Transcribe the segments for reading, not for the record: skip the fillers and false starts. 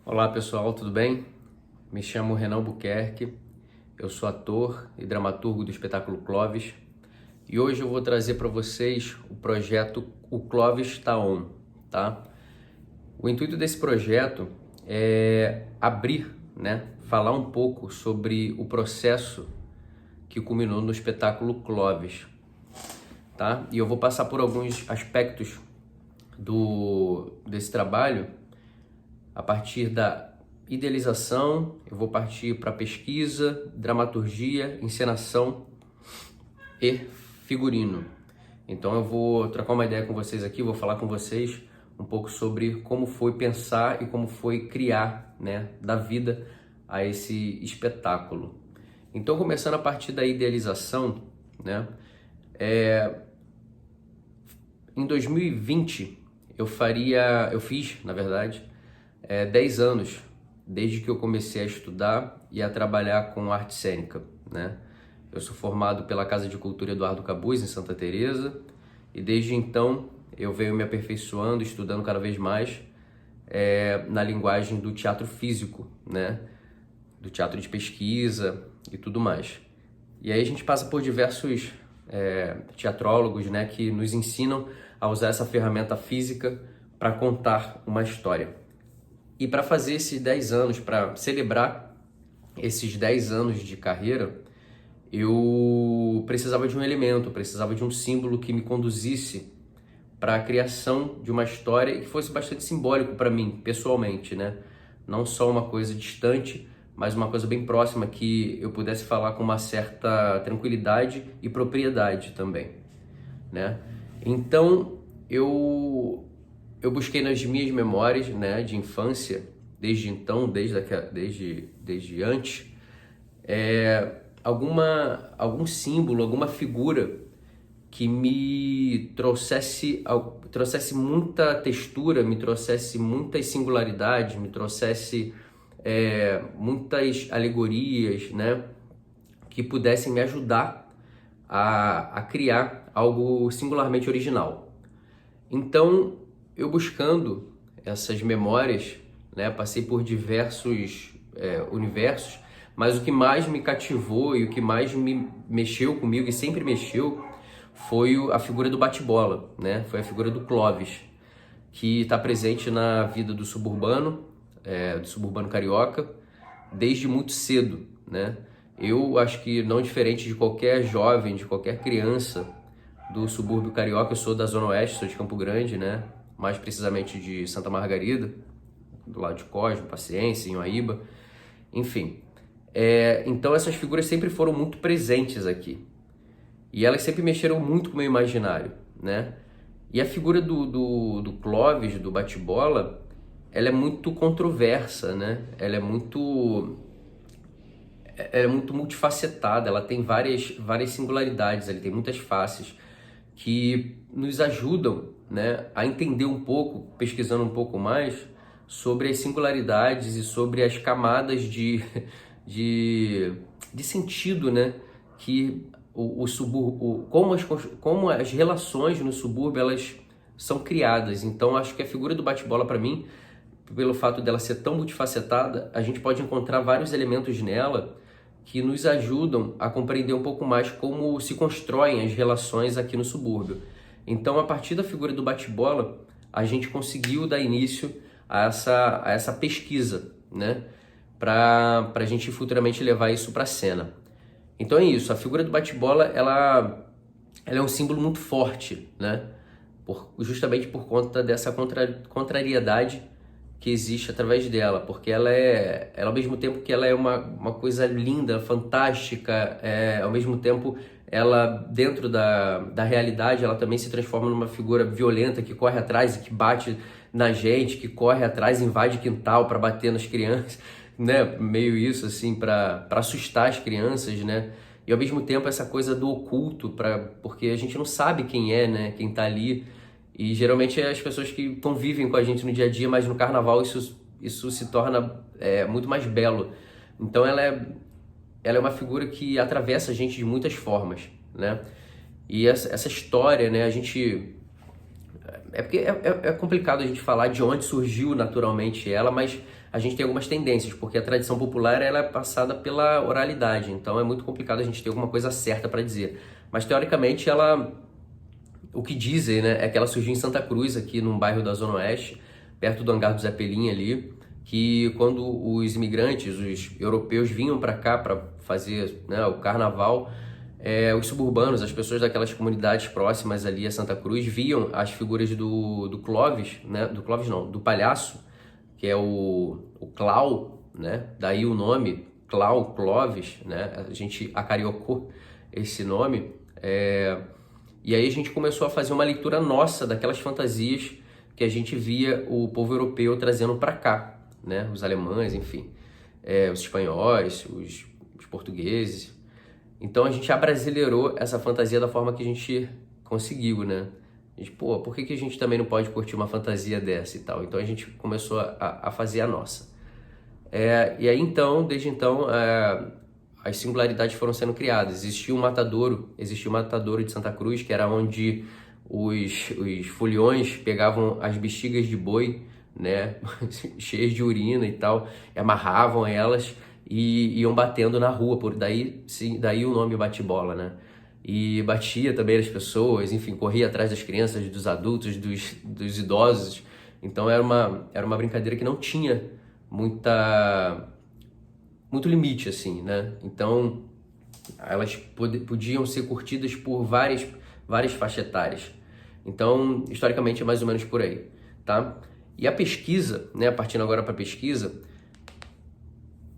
Olá pessoal, tudo bem? Me chamo Renan Buquerque, eu sou ator e dramaturgo do espetáculo Clovis e hoje eu vou trazer para vocês o projeto O Clovis Tá On, tá? O intuito desse projeto é abrir, falar um pouco sobre o processo que culminou no espetáculo Clovis, tá? E eu vou passar por alguns aspectos desse trabalho. A partir da idealização, eu vou partir para pesquisa, dramaturgia, encenação e figurino. Então eu vou trocar uma ideia com vocês aqui, vou falar com vocês um pouco sobre como foi pensar e como foi criar, da vida a esse espetáculo. Então, começando a partir da idealização, em 2020 eu fiz, na verdade, 10 anos desde que eu comecei a estudar e a trabalhar com arte cênica, Eu sou formado pela Casa de Cultura Eduardo Cabuz, em Santa Teresa, e desde então eu venho me aperfeiçoando, estudando cada vez mais na linguagem do teatro físico, do teatro de pesquisa e tudo mais. E aí a gente passa por diversos teatrólogos, que nos ensinam a usar essa ferramenta física para contar uma história. E para fazer esses 10 anos, para celebrar esses 10 anos de carreira, eu precisava de um elemento, precisava de um símbolo que me conduzisse para a criação de uma história e que fosse bastante simbólico para mim, pessoalmente, Não só uma coisa distante, mas uma coisa bem próxima que eu pudesse falar com uma certa tranquilidade e propriedade também, Então, eu busquei nas minhas memórias, de infância, desde então, desde antes, algum símbolo, alguma figura que me trouxesse muita textura, me trouxesse muitas singularidades, me trouxesse muitas alegorias, que pudessem me ajudar a criar algo singularmente original. Então, eu buscando essas memórias, passei por diversos universos, mas o que mais me cativou e o que mais me mexeu comigo e sempre mexeu foi a figura do bate-bola, Foi a figura do Clovis, que está presente na vida do suburbano carioca, desde muito cedo, Eu acho que não diferente de qualquer jovem, de qualquer criança do subúrbio carioca, eu sou da Zona Oeste, sou de Campo Grande, mais precisamente de Santa Margarida, do lado de Cosmo, Paciência, Inhoaíba, enfim. Então essas figuras sempre foram muito presentes aqui. E elas sempre mexeram muito com o meu imaginário, E a figura do Clovis, do bate-bola, ela é muito controversa, Ela é muito multifacetada, ela tem várias singularidades, ela tem muitas faces que nos ajudam, a entender um pouco, pesquisando um pouco mais, sobre as singularidades e sobre as camadas de sentido, que o subúrbio, como as relações no subúrbio elas são criadas. Então acho que a figura do bate-bola, para mim, pelo fato dela ser tão multifacetada, a gente pode encontrar vários elementos nela que nos ajudam a compreender um pouco mais como se constroem as relações aqui no subúrbio. Então, a partir da figura do bate-bola, a gente conseguiu dar início a essa pesquisa, para a gente futuramente levar isso para a cena. Então é isso, a figura do bate-bola, ela é um símbolo muito forte, justamente por conta dessa contrariedade que existe através dela, porque ela ao mesmo tempo que ela é uma coisa linda, fantástica, ao mesmo tempo ela, dentro da realidade, ela também se transforma numa figura violenta que corre atrás e que bate na gente, que corre atrás, invade quintal para bater nas crianças, meio isso assim, para assustar as crianças, E ao mesmo tempo essa coisa do oculto, porque a gente não sabe quem é, quem tá ali. E geralmente é as pessoas que convivem com a gente no dia a dia, mas no carnaval isso se torna muito mais belo. Então ela é uma figura que atravessa a gente de muitas formas, E essa história, a gente... porque é complicado a gente falar de onde surgiu naturalmente ela, mas a gente tem algumas tendências, porque a tradição popular ela é passada pela oralidade, então é muito complicado a gente ter alguma coisa certa para dizer. Mas teoricamente o que dizem, né, é que ela surgiu em Santa Cruz, aqui num bairro da Zona Oeste, perto do hangar do Zé Pelim ali, que quando os imigrantes, os europeus vinham para cá para fazer, né, o carnaval, os suburbanos, as pessoas daquelas comunidades próximas ali a Santa Cruz, viam as figuras do Clóvis, né, do Clóvis não, do palhaço, que é o Clau, né, daí o nome Clau, Clóvis, né, a gente acariocou esse nome, e aí a gente começou a fazer uma leitura nossa daquelas fantasias que a gente via o povo europeu trazendo para cá, né? Os alemães, enfim, os espanhóis, os portugueses. Então a gente abrasileirou essa fantasia da forma que a gente conseguiu, né? A gente, pô, por que a gente também não pode curtir uma fantasia dessa e tal? Então a gente começou a fazer a nossa. E aí então, desde então, as singularidades foram sendo criadas. Existia o matadouro de Santa Cruz, que era onde os foliões pegavam as bexigas de boi, né, cheias de urina e tal, e amarravam elas e iam batendo na rua, daí o nome bate-bola, né? E batia também as pessoas, enfim, corria atrás das crianças, dos adultos, dos idosos. Então era uma brincadeira que não tinha muito limite, assim, né? Então, elas podiam ser curtidas por várias faixas etárias. Então, historicamente, é mais ou menos por aí, tá? E a pesquisa, né, partindo agora para a pesquisa,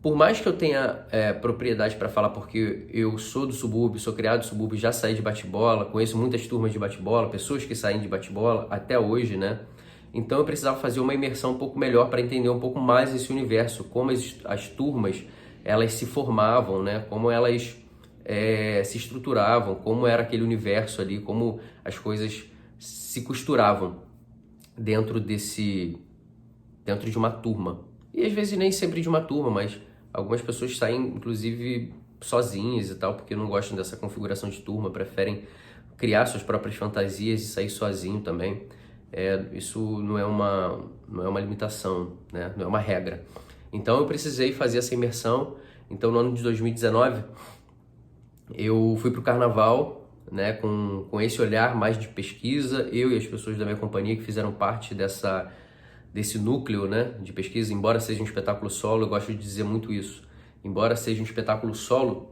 por mais que eu tenha propriedade para falar, porque eu sou do subúrbio, sou criado no subúrbio, já saí de bate-bola, conheço muitas turmas de bate-bola, pessoas que saem de bate-bola até hoje, né? Então eu precisava fazer uma imersão um pouco melhor para entender um pouco mais esse universo, como as turmas elas se formavam, né? Como elas se estruturavam, como era aquele universo ali, como as coisas se costuravam dentro de uma turma. E às vezes nem sempre de uma turma, mas algumas pessoas saem inclusive sozinhas e tal, porque não gostam dessa configuração de turma, preferem criar suas próprias fantasias e sair sozinho também. Isso não é uma limitação, né? Não é uma regra. Então eu precisei fazer essa imersão. Então no ano de 2019 eu fui para o carnaval, né, com esse olhar mais de pesquisa, eu e as pessoas da minha companhia que fizeram parte desse núcleo, né, de pesquisa. Embora seja um espetáculo solo, eu gosto de dizer muito isso, embora seja um espetáculo solo,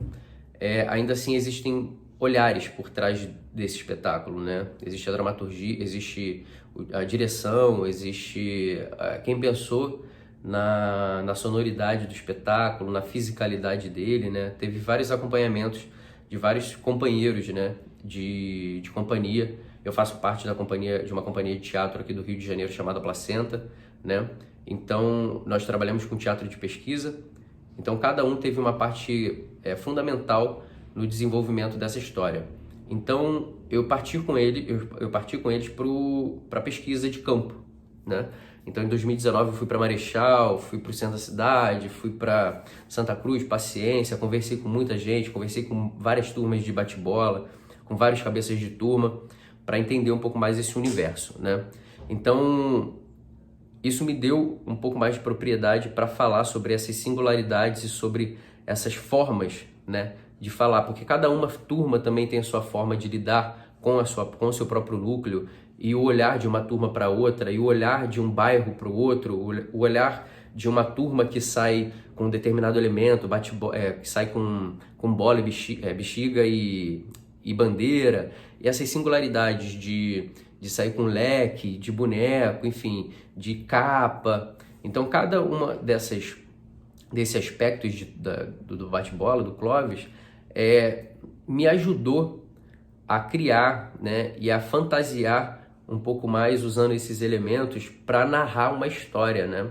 ainda assim existem olhares por trás desse espetáculo, né? Existe a dramaturgia, existe a direção, existe quem pensou na sonoridade do espetáculo, na fisicalidade dele, né? Teve vários acompanhamentos de vários companheiros, né, de companhia. Eu faço parte de uma companhia de teatro aqui do Rio de Janeiro chamada Placenta, né? Então nós trabalhamos com teatro de pesquisa. Então cada um teve uma parte fundamental no desenvolvimento dessa história. Então eu parti com eles para pesquisa de campo, né? Então em 2019 eu fui para Marechal, fui para o centro da cidade, fui para Santa Cruz, Paciência, conversei com muita gente, conversei com várias turmas de bate-bola, com vários cabeças de turma, para entender um pouco mais esse universo, né? Então isso me deu um pouco mais de propriedade para falar sobre essas singularidades e sobre essas formas, né, de falar, porque cada uma turma também tem a sua forma de lidar com o seu próprio núcleo, e o olhar de uma turma para outra, e o olhar de um bairro para o outro, o olhar de uma turma que sai com um determinado elemento, que sai com bola e bexiga e bandeira, e essas singularidades de sair com leque, de boneco, enfim, de capa. Então cada uma desses aspectos do bate-bola, do Clóvis, me ajudou a criar, né, e a fantasiar um pouco mais usando esses elementos para narrar uma história, né?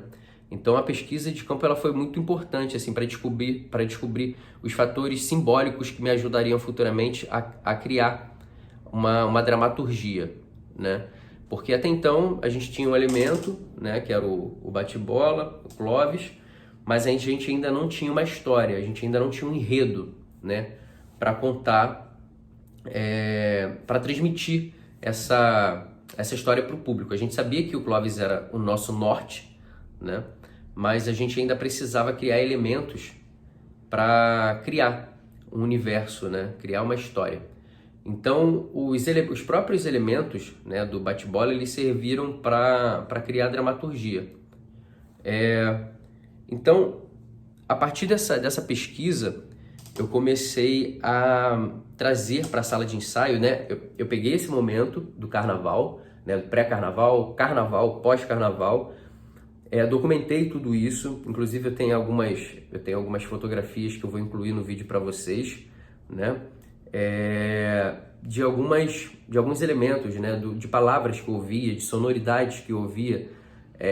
Então a pesquisa de campo ela foi muito importante assim para descobrir os fatores simbólicos que me ajudariam futuramente a criar uma dramaturgia, né? Porque até então a gente tinha um elemento, né, que era o bate-bola, o Clóvis, mas a gente ainda não tinha uma história, a gente ainda não tinha um enredo, né, para contar, para transmitir essa história para o público. A gente sabia que o Clóvis era o nosso norte, né, mas a gente ainda precisava criar elementos para criar um universo, né? Criar uma história. Então, os próprios elementos, né, do bate-bola, eles serviram para criar dramaturgia. Então, a partir dessa pesquisa, eu comecei a trazer para a sala de ensaio, né? Eu peguei esse momento do carnaval, né, pré-carnaval, carnaval, pós-carnaval, documentei tudo isso. Inclusive eu tenho algumas fotografias que eu vou incluir no vídeo para vocês, né? De alguns elementos, né? De palavras que eu ouvia, de sonoridades que eu ouvia,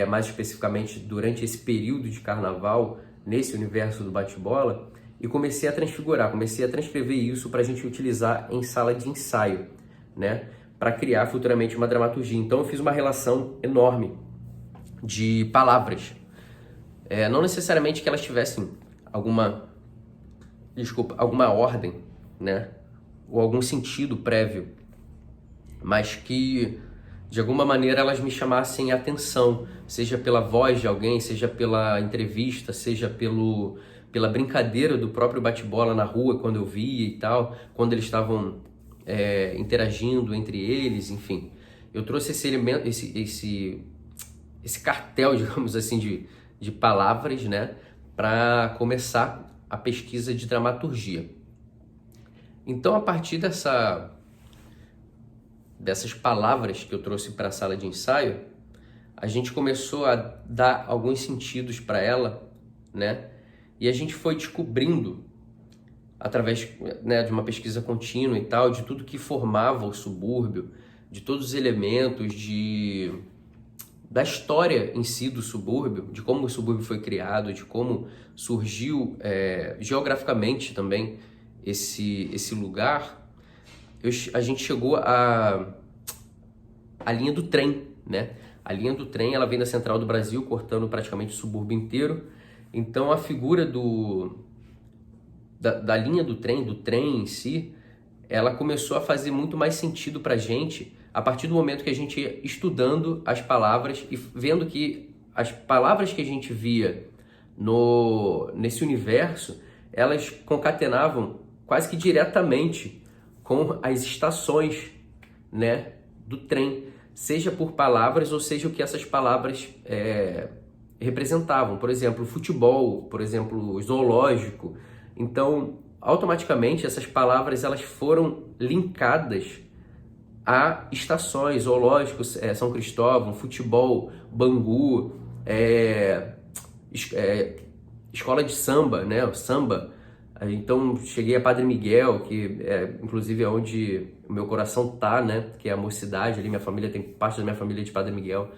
mais especificamente durante esse período de carnaval, nesse universo do bate-bola, e comecei a transfigurar, comecei a transcrever isso para a gente utilizar em sala de ensaio, né? Para criar futuramente uma dramaturgia. Então eu fiz uma relação enorme de palavras. Não necessariamente que elas tivessem alguma ordem, né? Ou algum sentido prévio, mas que de alguma maneira elas me chamassem a atenção, seja pela voz de alguém, seja pela entrevista, seja pela brincadeira do próprio bate-bola na rua, quando eu via e tal, quando eles estavam interagindo entre eles, enfim. Eu trouxe esse elemento, esse cartel, digamos assim, de palavras, né, para começar a pesquisa de dramaturgia. Então, a partir dessas palavras que eu trouxe para a sala de ensaio, a gente começou a dar alguns sentidos para ela, né? E a gente foi descobrindo, através, né, de uma pesquisa contínua e tal, de tudo que formava o subúrbio, de todos os elementos da história em si do subúrbio, de como o subúrbio foi criado, de como surgiu geograficamente também esse lugar. A gente chegou à linha do trem, né? A linha do trem, ela vem da Central do Brasil, cortando praticamente o subúrbio inteiro. Então a figura da linha do trem em si, ela começou a fazer muito mais sentido pra gente a partir do momento que a gente ia estudando as palavras e vendo que as palavras que a gente via nesse universo, elas concatenavam quase que diretamente com as estações, né, do trem, seja por palavras ou seja o que essas palavras representavam. Por exemplo, futebol, por exemplo, zoológico. Então, automaticamente, essas palavras elas foram linkadas a estações, zoológicos, São Cristóvão, futebol, Bangu, escola de samba, né, o samba. Então cheguei a Padre Miguel, que inclusive é onde o meu coração tá, né, que é a Mocidade ali, minha família tem parte da minha família de Padre Miguel,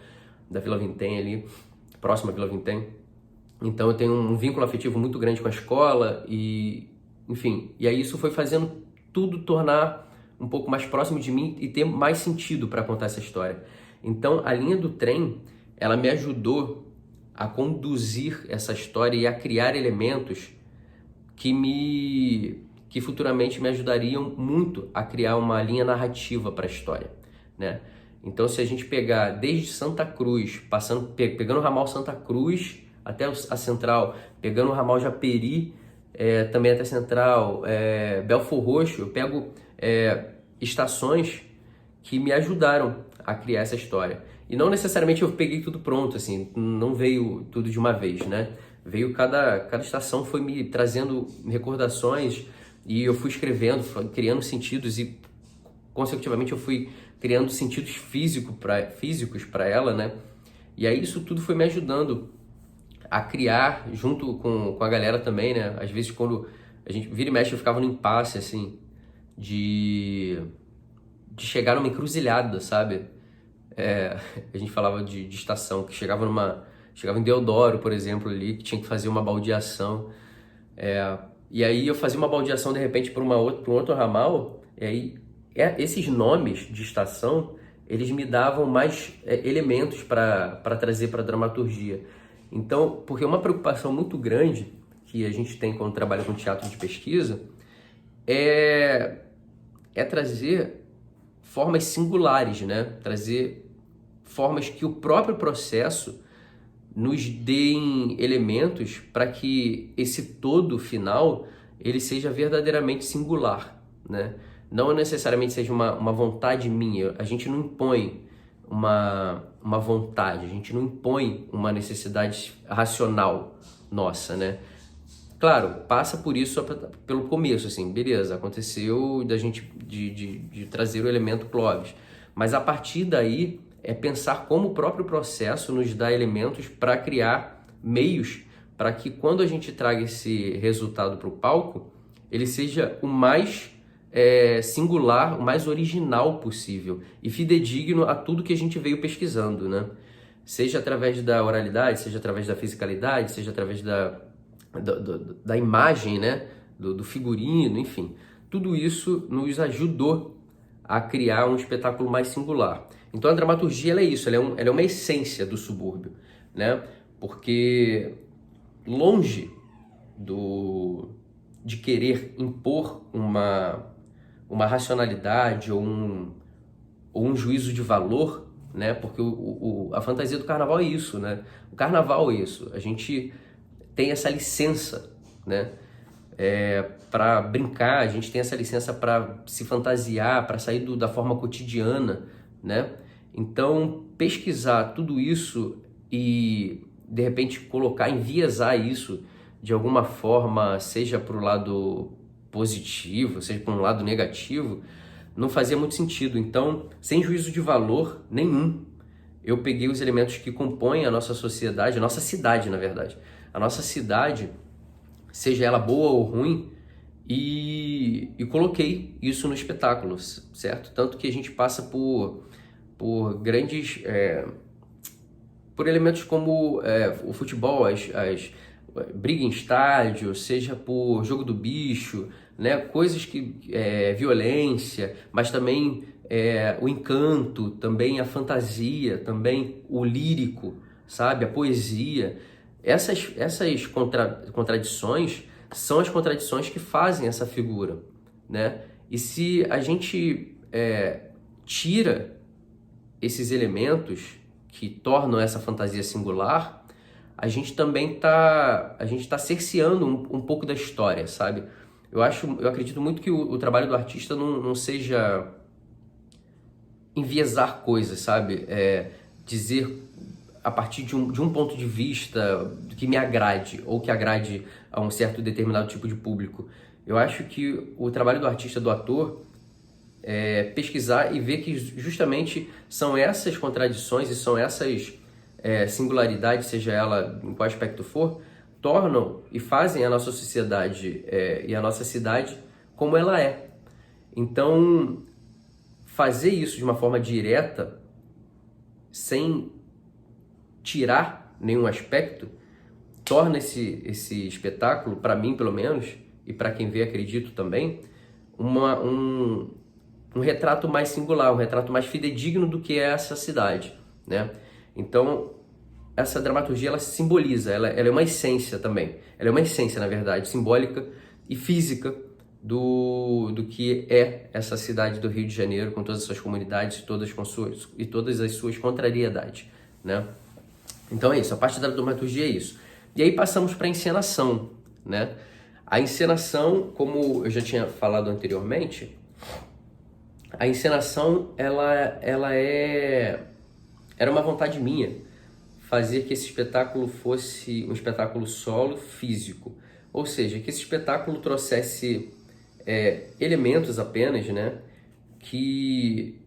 da Vila Vintém ali, próxima à Vila Vintém. Então eu tenho um vínculo afetivo muito grande com a escola e, enfim, e aí isso foi fazendo tudo tornar um pouco mais próximo de mim e ter mais sentido para contar essa história. Então a linha do trem, ela me ajudou a conduzir essa história e a criar elementos que futuramente me ajudariam muito a criar uma linha narrativa para a história, né? Então, se a gente pegar desde Santa Cruz, pegando o ramal Santa Cruz até a Central, pegando o ramal Japeri, também até a Central, Belfor Roxo, eu pego estações que me ajudaram a criar essa história. E não necessariamente eu peguei tudo pronto, assim, não veio tudo de uma vez, né? Veio cada estação foi me trazendo recordações e eu fui escrevendo, criando sentidos e consecutivamente eu fui criando sentidos físicos para ela, né? E aí isso tudo foi me ajudando a criar junto com a galera também, né? Às vezes quando a gente vira e mexe eu ficava no impasse, assim, de chegar numa encruzilhada, sabe? A gente falava de estação, que chegava em Deodoro, por exemplo, ali, que tinha que fazer uma baldeação. E aí eu fazia uma baldeação, de repente, para um outro ramal, e aí esses nomes de estação, eles me davam mais elementos para trazer para a dramaturgia. Então, porque uma preocupação muito grande que a gente tem quando trabalha com teatro de pesquisa é trazer formas singulares, né? Trazer formas que o próprio processo nos deem elementos para que esse todo final ele seja verdadeiramente singular, né? Não necessariamente seja uma vontade minha. A gente não impõe uma vontade, a gente não impõe uma necessidade racional nossa, né? Claro, passa por isso pelo começo, assim, beleza, aconteceu da gente de trazer o elemento Clóvis, mas a partir daí é pensar como o próprio processo nos dá elementos para criar meios para que quando a gente traga esse resultado para o palco, ele seja o mais singular, o mais original possível e fidedigno a tudo que a gente veio pesquisando, né? Seja através da oralidade, seja através da fisicalidade, seja através da imagem, né? Do figurino, enfim. Tudo isso nos ajudou a criar um espetáculo mais singular. Então a dramaturgia ela é isso, ela é uma essência do subúrbio, né? Porque longe de querer impor uma racionalidade ou um juízo de valor, né? Porque a fantasia do carnaval é isso, né? O carnaval é isso. A gente tem essa licença, né? Para brincar, a gente tem essa licença para se fantasiar, para sair da forma cotidiana, né? Então, pesquisar tudo isso e, de repente, enviesar isso de alguma forma, seja para o lado positivo, seja para um lado negativo, não fazia muito sentido. Então, sem juízo de valor nenhum, eu peguei os elementos que compõem a nossa sociedade, a nossa cidade, na verdade. A nossa cidade, seja ela boa ou ruim, e coloquei isso no espetáculo, certo? Tanto que a gente passa por grandes... por elementos como o futebol, as briga em estádio, seja por jogo do bicho, né? Coisas que... violência, mas também o encanto, também a fantasia, também o lírico, sabe? A poesia. Essas contradições são as contradições que fazem essa figura, né? E se a gente tira esses elementos que tornam essa fantasia singular, a gente também tá cerceando um pouco da história, sabe? Eu acredito muito que o trabalho do artista não seja enviesar coisas, sabe? Dizer a partir de um ponto de vista que me agrade ou que agrade a um certo determinado tipo de público. Eu acho que o trabalho do artista, do ator, é pesquisar e ver que justamente são essas contradições e são essas singularidades, seja ela em qual aspecto for, tornam e fazem a nossa sociedade e a nossa cidade como ela é. Então, fazer isso de uma forma direta, sem tirar nenhum aspecto, torna esse espetáculo, para mim pelo menos, e para quem vê acredito também, um retrato mais singular, um retrato mais fidedigno do que é essa cidade, né? Então, essa dramaturgia, ela simboliza, ela é uma essência também. Ela é uma essência, na verdade, simbólica e física do que é essa cidade do Rio de Janeiro, com todas as suas comunidades e todas as suas contrariedades, né? Então é isso, a parte da dramaturgia é isso. E aí passamos para a encenação, né? A encenação, como eu já tinha falado anteriormente, a encenação, era uma vontade minha fazer que esse espetáculo fosse um espetáculo solo físico. Ou seja, que esse espetáculo trouxesse elementos apenas, né, que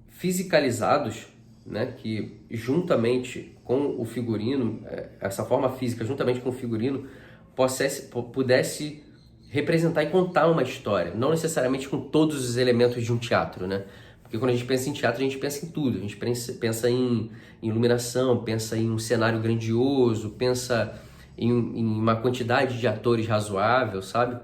fisicalizados, né, que juntamente com o figurino, essa forma física juntamente com o figurino, pudesse representar e contar uma história, não necessariamente com todos os elementos de um teatro, né? Porque quando a gente pensa em teatro, a gente pensa em tudo. A gente pensa em iluminação, pensa em um cenário grandioso, pensa em uma quantidade de atores razoável, sabe?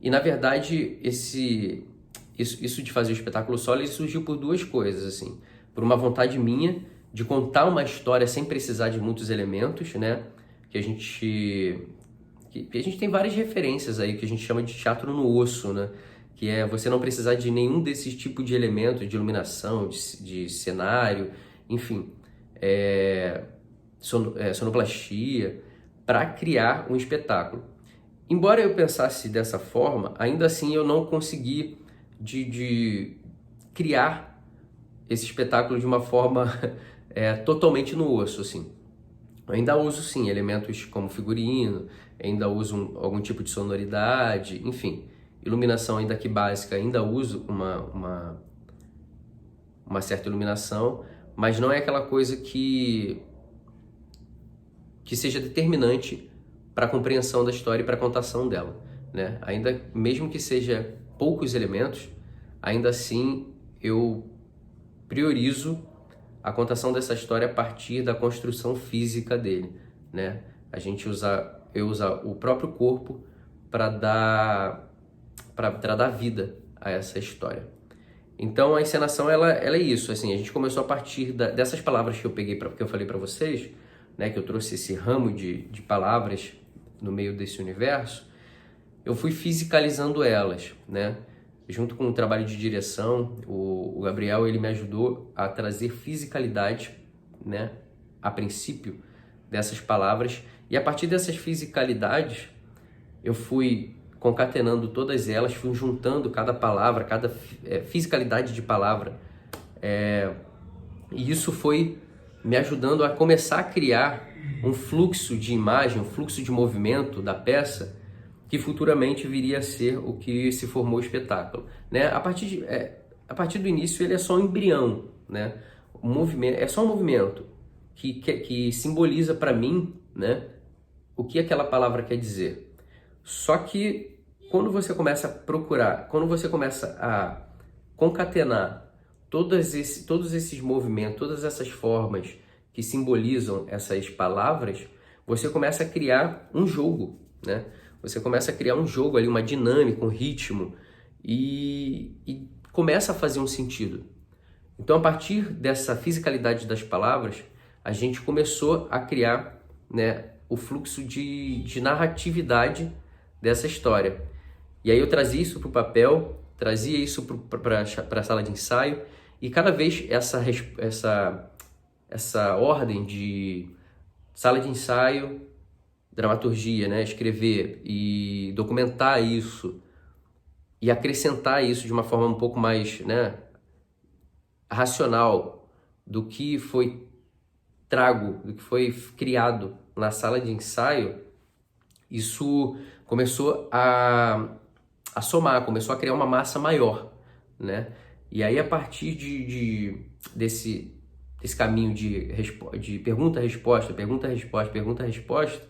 E, na verdade, isso de fazer o espetáculo solo, ele surgiu por duas coisas, assim. Por uma vontade minha de contar uma história sem precisar de muitos elementos, né? Que a gente tem várias referências aí, que a gente chama de teatro no osso, né? Que é você não precisar de nenhum desses tipos de elementos, de iluminação, de cenário, enfim. sonoplastia, para criar um espetáculo. Embora eu pensasse dessa forma, ainda assim eu não consegui de criar esse espetáculo de uma forma totalmente no osso, assim. Eu ainda uso, sim, elementos como figurino, ainda uso algum tipo de sonoridade, enfim. Iluminação ainda que básica, ainda uso uma certa iluminação, mas não é aquela coisa que seja determinante para a compreensão da história e para a contação dela, né? Ainda, mesmo que seja poucos elementos, ainda assim eu priorizo a contação dessa história a partir da construção física dele, né? Eu uso o próprio corpo para dar vida a essa história. Então a encenação ela é isso, assim, a gente começou a partir dessas palavras que eu peguei, que eu falei para vocês, né, que eu trouxe esse ramo de palavras no meio desse universo, eu fui fisicalizando elas, né? Junto com o trabalho de direção, o Gabriel ele me ajudou a trazer fisicalidade, né, a princípio dessas palavras, e a partir dessas fisicalidades eu fui concatenando todas elas, fui juntando cada palavra, cada fisicalidade de palavra, e isso foi me ajudando a começar a criar um fluxo de imagem, um fluxo de movimento da peça que futuramente viria a ser o que se formou o espetáculo, né? A partir do início ele é só um embrião, né? O movimento é só um movimento que simboliza para mim, né, o que aquela palavra quer dizer. Só que quando você começa a procurar, quando você começa a concatenar todos esses movimentos, todas essas formas que simbolizam essas palavras, você começa a criar um jogo, né? Você começa a criar um jogo ali, uma dinâmica, um ritmo, e começa a fazer um sentido. Então, a partir dessa fisicalidade das palavras, a gente começou a criar, né, o fluxo de narratividade dessa história. E aí eu trazia isso para o papel, trazia isso para a sala de ensaio, e cada vez essa ordem de sala de ensaio, dramaturgia, né, escrever e documentar isso e acrescentar isso de uma forma um pouco mais, né, racional do que foi do que foi criado na sala de ensaio, isso começou a somar, começou a criar uma massa maior, né? E aí a partir desse caminho de pergunta-resposta, pergunta-resposta, pergunta-resposta,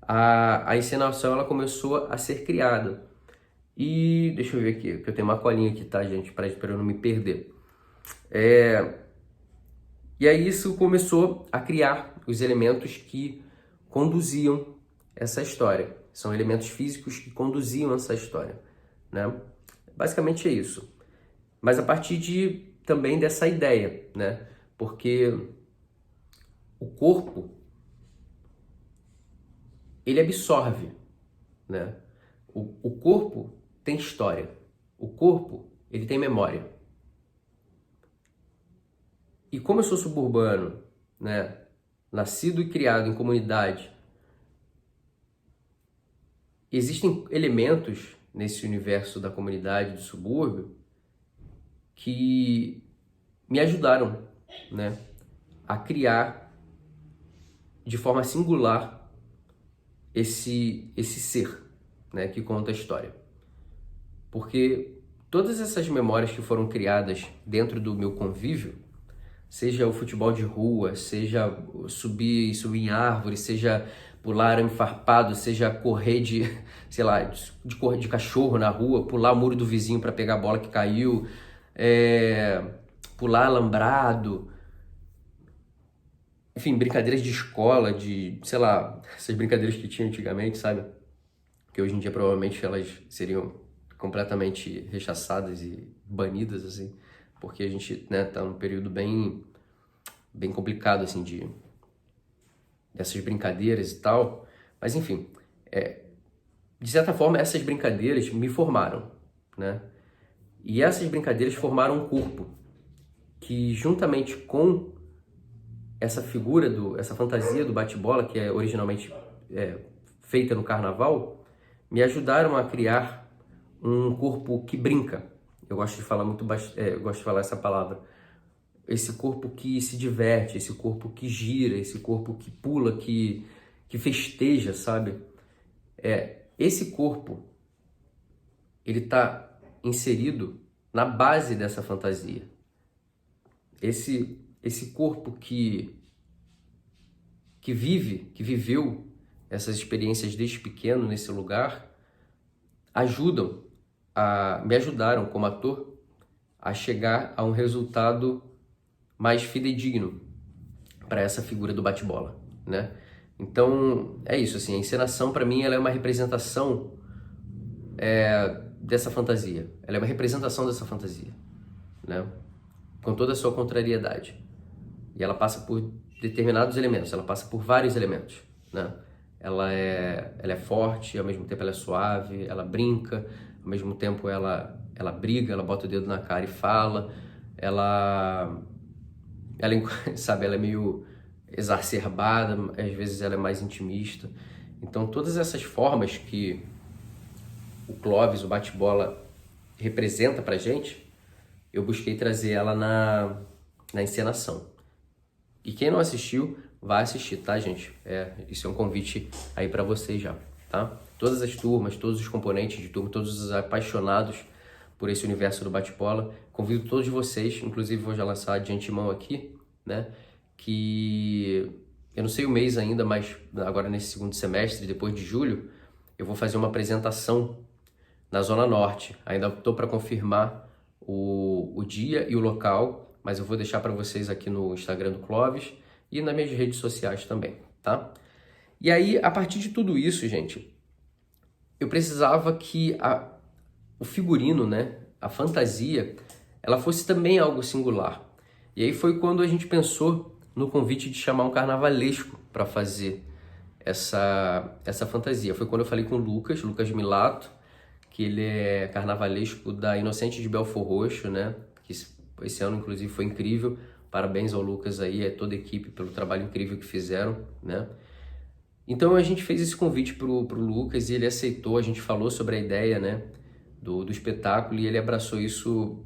a encenação ela começou a ser criada. E deixa eu ver aqui, que eu tenho uma colinha aqui, tá, gente, para eu não me perder. E aí isso começou a criar os elementos que conduziam essa história. São elementos físicos que conduziam essa história, né? Basicamente é isso. Mas a partir também dessa ideia, né? Porque o corpo, ele absorve, né? O corpo tem história. O corpo, ele tem memória. E como eu sou suburbano, né? Nascido e criado em comunidade, existem elementos nesse universo da comunidade, do subúrbio, que me ajudaram, né, a criar de forma singular esse ser, né, que conta a história. Porque todas essas memórias que foram criadas dentro do meu convívio, seja o futebol de rua, seja subir em árvore, seja pular arame farpado, seja correr sei lá, de correr de cachorro na rua, pular o muro do vizinho para pegar a bola que caiu, pular alambrado, enfim, brincadeiras de escola, sei lá, essas brincadeiras que tinha antigamente, sabe? Que hoje em dia provavelmente elas seriam completamente rechaçadas e banidas, assim, porque a gente, né, tá num período bem complicado, assim, dessas brincadeiras e tal. Mas, enfim, de certa forma, essas brincadeiras me formaram, né? E essas brincadeiras formaram um corpo que, juntamente com essa figura, essa fantasia do bate-bola, que é originalmente feita no carnaval, me ajudaram a criar um corpo que brinca. Eu gosto de falar eu gosto de falar essa palavra. Esse corpo que se diverte, esse corpo que gira, esse corpo que pula, que festeja, sabe? Esse corpo, ele está inserido na base dessa fantasia. Esse corpo que viveu essas experiências desde pequeno nesse lugar, me ajudaram como ator a chegar a um resultado mais fidedigno para essa figura do bate-bola, né? Então, é isso, assim, a encenação para mim ela é uma representação dessa fantasia. Ela é uma representação dessa fantasia, né? Com toda a sua contrariedade. E ela passa por determinados elementos, ela passa por vários elementos, né? Ela é forte, ao mesmo tempo ela é suave, ela brinca, ao mesmo tempo ela briga, ela bota o dedo na cara e fala, sabe, ela é meio exacerbada, às vezes ela é mais intimista. Então todas essas formas que o Clóvis, o bate-bola, representa pra gente, eu busquei trazer ela na encenação. E quem não assistiu, vai assistir, tá, gente? Isso é um convite aí pra vocês já, tá? Todas as turmas, todos os componentes de turma, todos os apaixonados por esse universo do bate-bola, convido todos vocês, inclusive vou já lançar de antemão aqui, né? Que eu não sei o mês ainda, mas agora nesse segundo semestre, depois de julho, eu vou fazer uma apresentação na Zona Norte. Ainda estou para confirmar o dia e o local, mas eu vou deixar para vocês aqui no Instagram do Clóvis e nas minhas redes sociais também, tá? E aí, a partir de tudo isso, gente, eu precisava que o figurino, né, a fantasia, ela fosse também algo singular. E aí foi quando a gente pensou no convite de chamar um carnavalesco para fazer essa fantasia. Foi quando eu falei com o Lucas Milato, que ele é carnavalesco da Inocentes de Belford Roxo, né? Que esse ano, inclusive, foi incrível. Parabéns ao Lucas aí, a toda a equipe pelo trabalho incrível que fizeram, né? Então a gente fez esse convite pro Lucas e ele aceitou, a gente falou sobre a ideia, né, do espetáculo e ele abraçou isso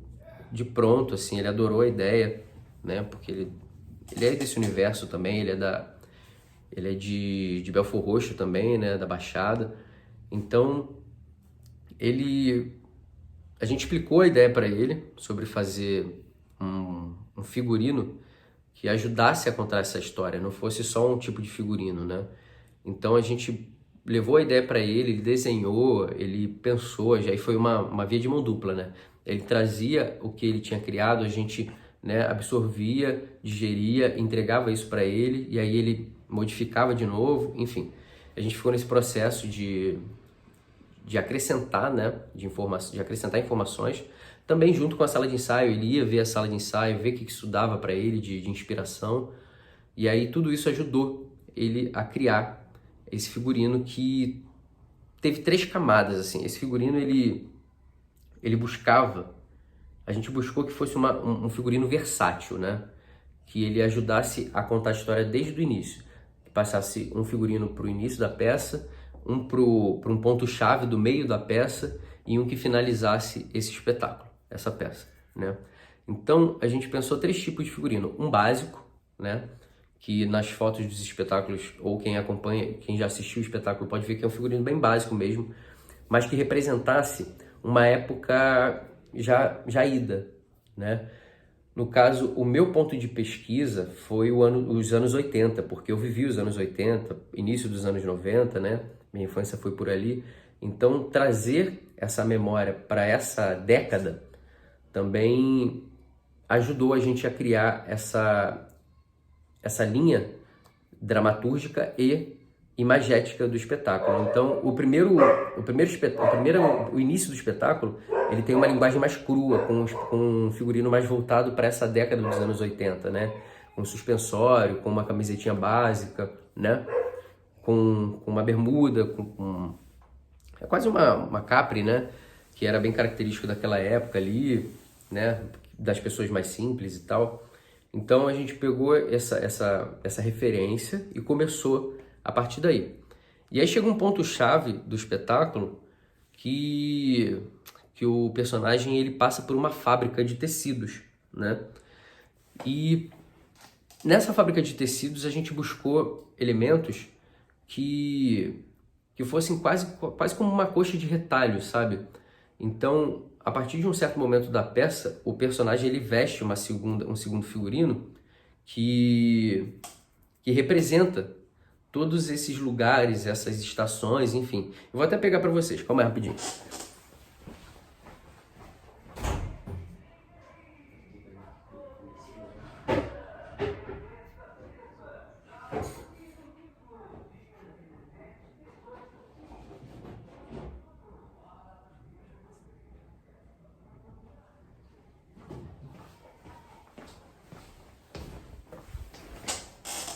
de pronto, assim, ele adorou a ideia, né, porque ele é desse universo também, ele é de Belford Roxo também, né, da Baixada. Então a gente explicou a ideia para ele sobre fazer um figurino que ajudasse a contar essa história, não fosse só um tipo de figurino, né? Então a gente levou a ideia para ele desenhou, ele pensou, já e foi uma via de mão dupla, né? Ele trazia o que ele tinha criado, a gente, né, absorvia, digeria, entregava isso para ele e aí ele modificava de novo, enfim. A gente ficou nesse processo de acrescentar, né, de acrescentar informações, também junto com a sala de ensaio, ele ia ver a sala de ensaio, ver o que isso dava para ele de inspiração, e aí tudo isso ajudou ele a criar esse figurino que teve 3 camadas, assim. Esse figurino, ele buscava, a gente buscou que fosse um figurino versátil, né, que ele ajudasse a contar a história desde o início, que passasse um figurino para o início da peça, um para um ponto-chave do meio da peça e um que finalizasse esse espetáculo, essa peça, né? Então, a gente pensou 3 tipos de figurino. Um básico, né? Que nas fotos dos espetáculos, ou quem acompanha, quem já assistiu o espetáculo pode ver que é um figurino bem básico mesmo, mas que representasse uma época já ida, né? No caso, o meu ponto de pesquisa foi os anos 80, porque eu vivi os anos 80, início dos anos 90, né? Minha infância foi por ali. Então, trazer essa memória para essa década também ajudou a gente a criar essa linha dramatúrgica e imagética do espetáculo. Então, o início do espetáculo, ele tem uma linguagem mais crua, com um figurino mais voltado para essa década dos anos 80, né? Com suspensório, com uma camisetinha básica, né? Com uma bermuda, é quase uma capri, né? Que era bem característico daquela época ali, né? Das pessoas mais simples e tal. Então a gente pegou essa referência e começou a partir daí. E aí chega um ponto-chave do espetáculo que o personagem ele passa por uma fábrica de tecidos, né? E nessa fábrica de tecidos a gente buscou elementos que fossem quase como uma coxa de retalho, sabe? Então, a partir de um certo momento da peça, o personagem ele veste um segundo figurino que representa todos esses lugares, essas estações, enfim. Eu vou até pegar para vocês, calma aí rapidinho.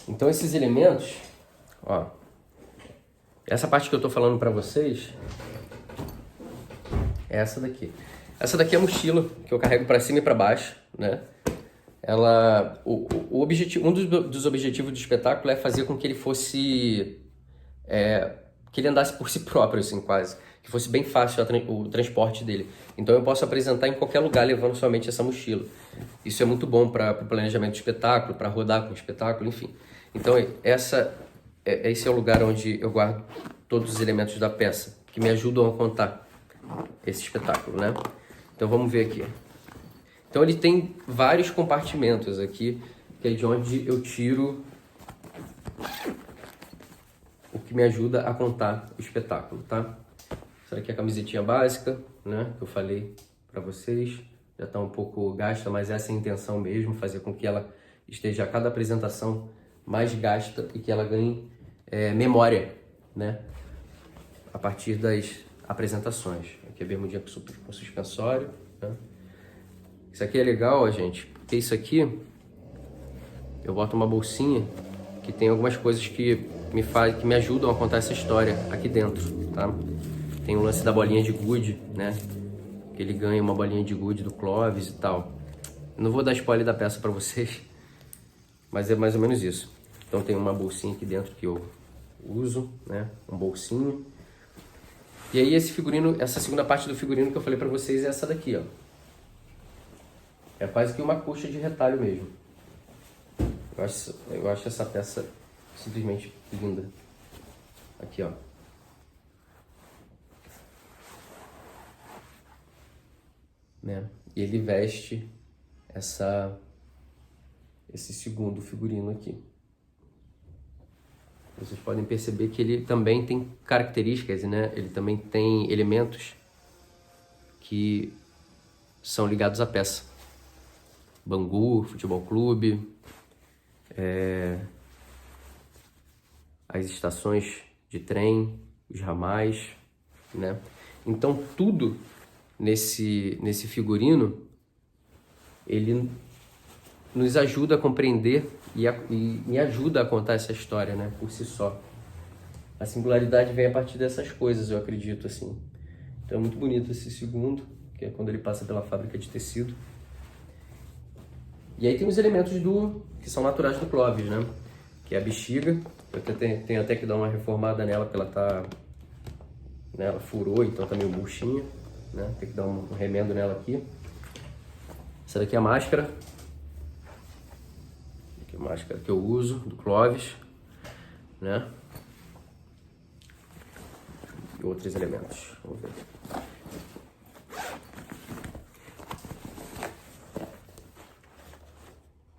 Então esses elementos, ó, essa parte que eu tô falando para vocês é essa daqui. Essa daqui é a mochila que eu carrego para cima e para baixo, né? O objetivo, dos objetivos do espetáculo é fazer com que ele fosse, que ele andasse por si próprio, assim, quase. Que fosse bem fácil o transporte dele. Então eu posso apresentar em qualquer lugar levando somente essa mochila. Isso é muito bom para o planejamento do espetáculo, para rodar com o espetáculo, enfim. Então esse é o lugar onde eu guardo todos os elementos da peça, que me ajudam a contar esse espetáculo, né? Então vamos ver aqui. Então ele tem vários compartimentos aqui, que é de onde eu tiro o que me ajuda a contar o espetáculo, tá? Essa aqui é a camisetinha básica, né? Que eu falei para vocês. Já está um pouco gasta, mas essa é a intenção mesmo, fazer com que ela esteja a cada apresentação mais gasta e que ela ganhe memória, né? A partir das apresentações. Aqui é a bermudinha com suspensório, né? Isso aqui é legal, gente, porque isso aqui eu boto uma bolsinha que tem algumas coisas que me ajudam a contar essa história aqui dentro, tá? Tem o lance da bolinha de gude, né? Que ele ganha uma bolinha de gude do Clovis e tal. Não vou dar spoiler da peça para vocês, mas é mais ou menos isso. Então tem uma bolsinha aqui dentro que eu uso, né? Um bolsinho. E aí esse figurino, essa segunda parte do figurino que eu falei para vocês é essa daqui, ó. É quase que uma coxa de retalho mesmo. Eu acho essa peça simplesmente linda. Aqui, ó. Né? E ele veste esse segundo figurino aqui. Vocês podem perceber que ele também tem características, né? Ele também tem elementos que são ligados à peça. Bangu, Futebol Clube, as estações de trem, os ramais, né? Então tudo nesse figurino, ele nos ajuda a compreender e me ajuda a contar essa história, né? Por si só. A singularidade vem a partir dessas coisas, eu acredito, assim. Então é muito bonito esse segundo, que é quando ele passa pela fábrica de tecido. E aí tem os elementos que são naturais do Clovis, né? Que é a bexiga. Eu tenho até que dar uma reformada nela, porque ela tá... né? Ela furou, então tá meio murchinha, né? Tem que dar um remendo nela aqui. Essa daqui é a máscara. Aqui é a máscara que eu uso, do Clovis, né? E outros elementos. Vamos ver.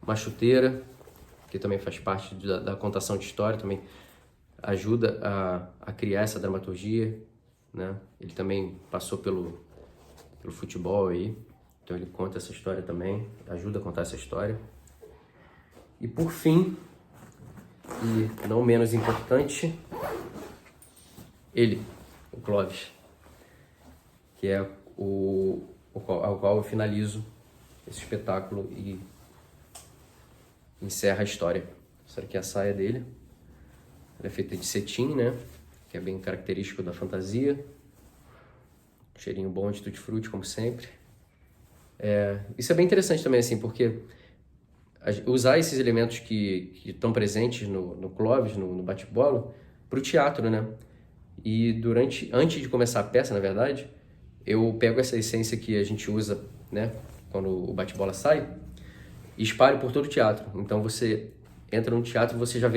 Uma chuteira, que também faz parte da contação de história, também ajuda a criar essa dramaturgia, né? Ele também passou pelo futebol aí, então ele conta essa história também, ajuda a contar essa história. E por fim, e não menos importante, ele, o Clovis, que é ao qual eu finalizo esse espetáculo e encerra a história. Essa aqui é a saia dele. Ela é feita de cetim, né? Que é bem característico da fantasia. Cheirinho bom de tutti-frutti, como sempre. Isso é bem interessante também, assim, porque usar esses elementos que estão presentes no Clóvis, no bate-bola, para o teatro, né? E antes de começar a peça, na verdade, eu pego essa essência que a gente usa, né, quando o bate-bola sai, e espalho por todo o teatro. Então você entra no teatro e você já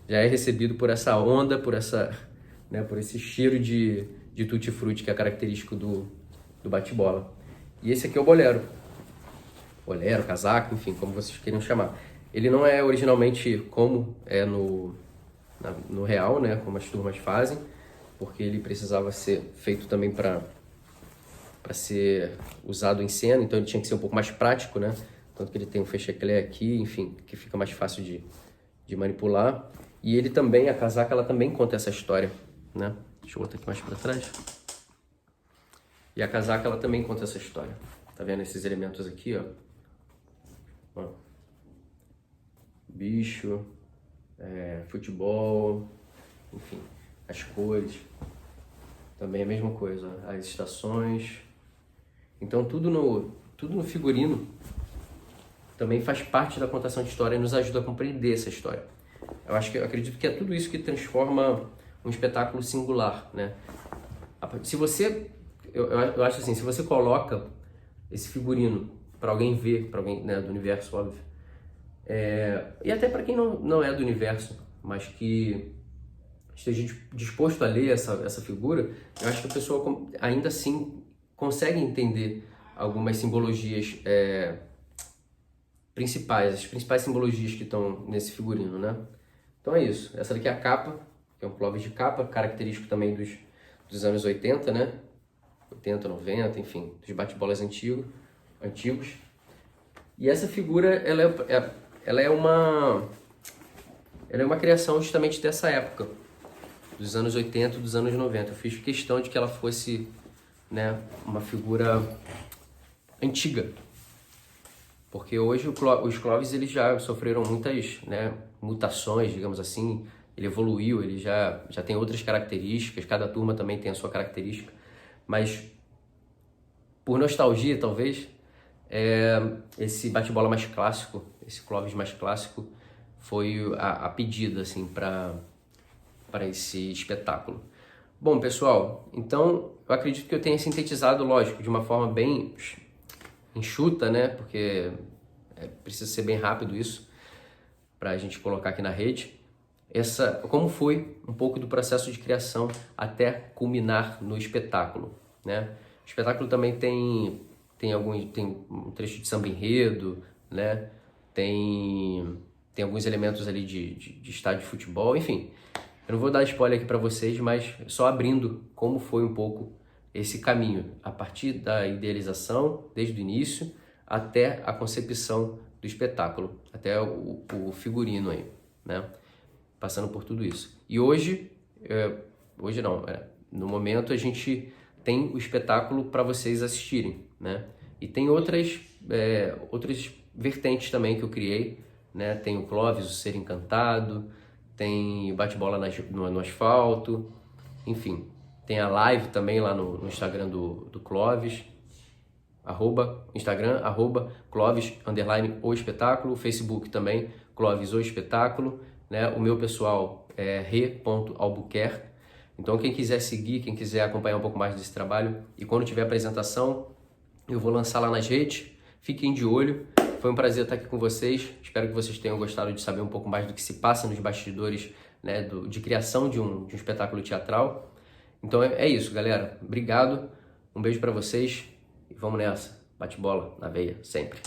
é recebido por essa onda, por esse cheiro de tutti-frutti que é característico do bate-bola. E esse aqui é o bolero. Bolero, casaco, enfim, como vocês queiram chamar. Ele não é originalmente como é no real, né, como as turmas fazem, porque ele precisava ser feito também para ser usado em cena, então ele tinha que ser um pouco mais prático, né? Tanto que ele tem um fecheclé aqui, enfim, que fica mais fácil de manipular. E ele também, a casaca, ela também conta essa história, né? Deixa eu botar aqui mais para trás. E a casaca, ela também conta essa história. Tá vendo esses elementos aqui, ó? Bicho, futebol, enfim, as cores. Também é a mesma coisa, as estações. Então tudo no figurino também faz parte da contação de história e nos ajuda a compreender essa história. Eu acredito que é tudo isso que transforma um espetáculo singular, né? Se você, eu acho assim, se você coloca esse figurino para alguém ver, para alguém, né, do universo, óbvio, e até para quem não é do universo, mas que esteja disposto a ler essa figura, eu acho que a pessoa ainda assim consegue entender algumas simbologias principais, as principais simbologias que estão nesse figurino, né? Então é isso. Essa daqui é a capa, que é um Clóvis de capa, característico também dos anos 80, né? 80, 90, enfim, dos bate-bolas antigos. E essa figura, ela é uma criação justamente dessa época, dos anos 80, dos anos 90. Eu fiz questão de que ela fosse, né, uma figura antiga, porque hoje os Clóvis eles já sofreram muitas, né, mutações, digamos assim. Ele evoluiu, ele já tem outras características, cada turma também tem a sua característica, mas por nostalgia talvez, esse bate-bola mais clássico, esse Clóvis mais clássico foi a pedida assim, para esse espetáculo. Bom, pessoal, então eu acredito que eu tenha sintetizado, lógico, de uma forma bem enxuta, né? Porque precisa ser bem rápido isso para a gente colocar aqui na rede. Como foi um pouco do processo de criação até culminar no espetáculo, né? O espetáculo também tem um trecho de samba enredo, né? Tem alguns elementos ali de estádio de futebol, enfim. Eu não vou dar spoiler aqui para vocês, mas só abrindo como foi um pouco esse caminho, a partir da idealização, desde o início, até a concepção do espetáculo, até o figurino aí, né? Passando por tudo isso. E hoje não, no momento a gente tem o espetáculo para vocês assistirem, né? E tem outras vertentes também que eu criei, né? Tem o Clóvis, o Ser Encantado, tem o bate-bola no asfalto, enfim. Tem a live também lá no Instagram do Clóvis, Instagram, Clóvis, _ o espetáculo, Facebook também, Clóvis o espetáculo, né? O meu pessoal é re.albuquerque. Então quem quiser seguir, quem quiser acompanhar um pouco mais desse trabalho, e quando tiver apresentação, eu vou lançar lá nas redes, fiquem de olho. Foi um prazer estar aqui com vocês, espero que vocês tenham gostado de saber um pouco mais do que se passa nos bastidores, né, de criação de um espetáculo teatral. Então é isso, galera. Obrigado, um beijo para vocês e vamos nessa. Bate bola na veia, sempre.